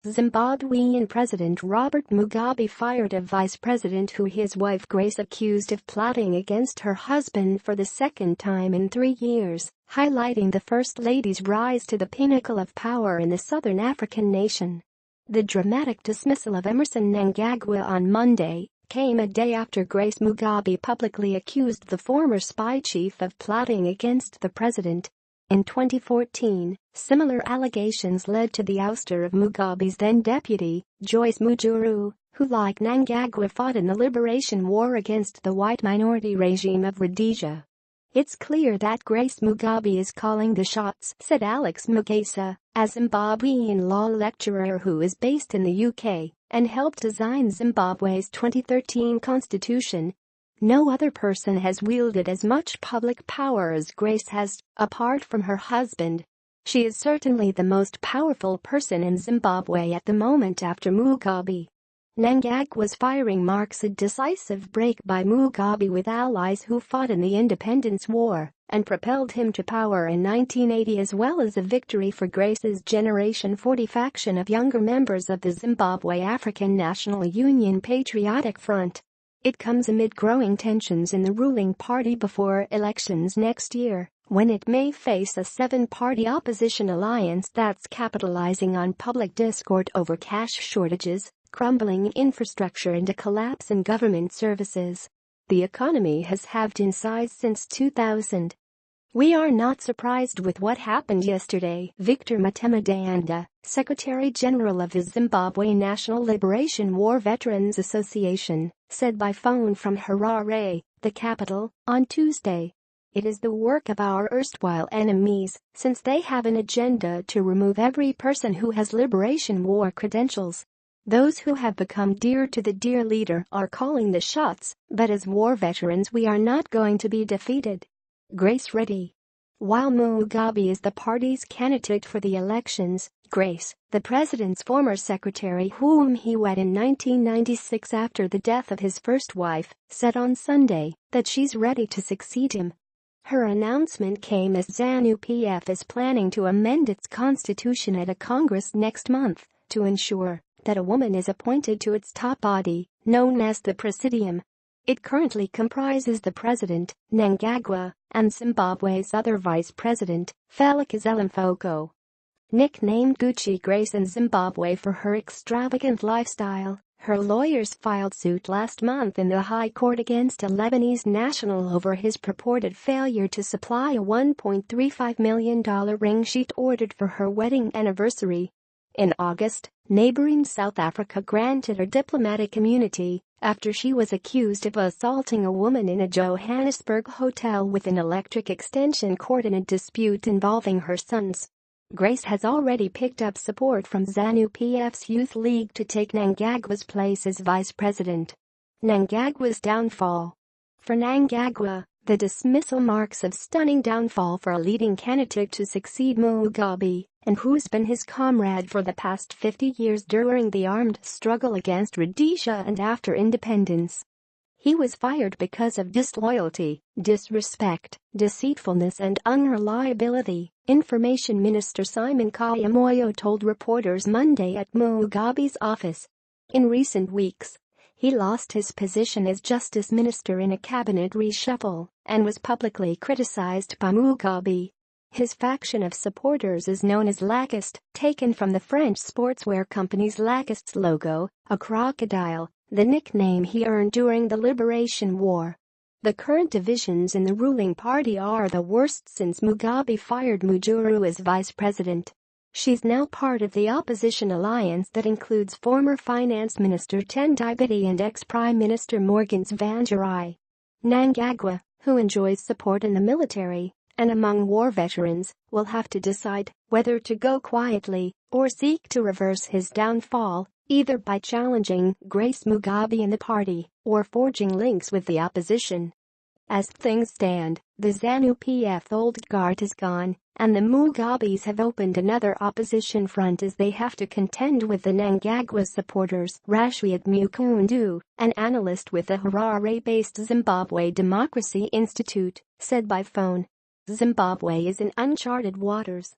Zimbabwean President Robert Mugabe fired a vice president who his wife Grace accused of plotting against her husband for the second time in 3 years, highlighting the First Lady's rise to the pinnacle of power in the southern African nation. The dramatic dismissal of Emmerson Mnangagwa on Monday came a day after Grace Mugabe publicly accused the former spy chief of plotting against the president. In 2014, similar allegations led to the ouster of Mugabe's then-deputy, Joice Mujuru, who like Mnangagwa fought in the liberation war against the white minority regime of Rhodesia. "It's clear that Grace Mugabe is calling the shots," said Alex Magaisa, a Zimbabwean law lecturer who is based in the UK and helped design Zimbabwe's 2013 constitution. "No other person has wielded as much public power as Grace has, apart from her husband. She is certainly the most powerful person in Zimbabwe at the moment after Mugabe." Mnangagwa's firing marks a decisive break by Mugabe with allies who fought in the independence war and propelled him to power in 1980, as well as a victory for Grace's Generation 40 faction of younger members of the Zimbabwe African National Union Patriotic Front. It comes amid growing tensions in the ruling party before elections next year, when it may face a 7-party opposition alliance that's capitalizing on public discord over cash shortages, crumbling infrastructure and a collapse in government services. The economy has halved in size since 2000. "We are not surprised with what happened yesterday," Victor Mtemedanda, Secretary-General of the Zimbabwe National Liberation War Veterans Association, said by phone from Harare, the capital, on Tuesday. "It is the work of our erstwhile enemies, since they have an agenda to remove every person who has liberation war credentials. Those who have become dear to the dear leader are calling the shots, but as war veterans we are not going to be defeated." Grace ready. While Mugabe is the party's candidate for the elections, Grace, the president's former secretary whom he wed in 1996 after the death of his first wife, said on Sunday that she's ready to succeed him. Her announcement came as ZANU-PF is planning to amend its constitution at a Congress next month to ensure that a woman is appointed to its top body, known as the Presidium. It currently comprises the president, Mnangagwa, and Zimbabwe's other vice president, Felix Mfoko. Nicknamed Gucci Grace in Zimbabwe for her extravagant lifestyle, her lawyers filed suit last month in the High Court against a Lebanese national over his purported failure to supply a $1.35 million ring she'd ordered for her wedding anniversary. In August, neighboring South Africa granted her diplomatic immunity after she was accused of assaulting a woman in a Johannesburg hotel with an electric extension cord in a dispute involving her sons. Grace has already picked up support from ZANU-PF's Youth League to take Mnangagwa's place as vice president. Mnangagwa's downfall. For Mnangagwa, the dismissal marks a stunning downfall for a leading candidate to succeed Mugabe, and who's been his comrade for the past 50 years during the armed struggle against Rhodesia and after independence. He was fired because of disloyalty, disrespect, deceitfulness and unreliability, Information Minister Simon Kayamoyo told reporters Monday at Mugabe's office. In recent weeks, he lost his position as Justice Minister in a cabinet reshuffle and was publicly criticized by Mugabe. His faction of supporters is known as Lacoste, taken from the French sportswear company's Lacoste's logo, a crocodile, the nickname he earned during the Liberation War. The current divisions in the ruling party are the worst since Mugabe fired Mujuru as vice president. She's now part of the opposition alliance that includes former Finance Minister Dei-Vem and ex-Prime Minister Morgan Tsvangirai. Mnangagwa, who enjoys support in the military and among war veterans, will have to decide whether to go quietly or seek to reverse his downfall, either by challenging Grace Mugabe in the party or forging links with the opposition. As things stand, the ZANU-PF old guard is gone, and the Mugabes have opened another opposition front as they have to contend with the Mnangagwa supporters. Rashid Mukundu, an analyst with the Harare-based Zimbabwe Democracy Institute, said by phone, "Zimbabwe is in uncharted waters.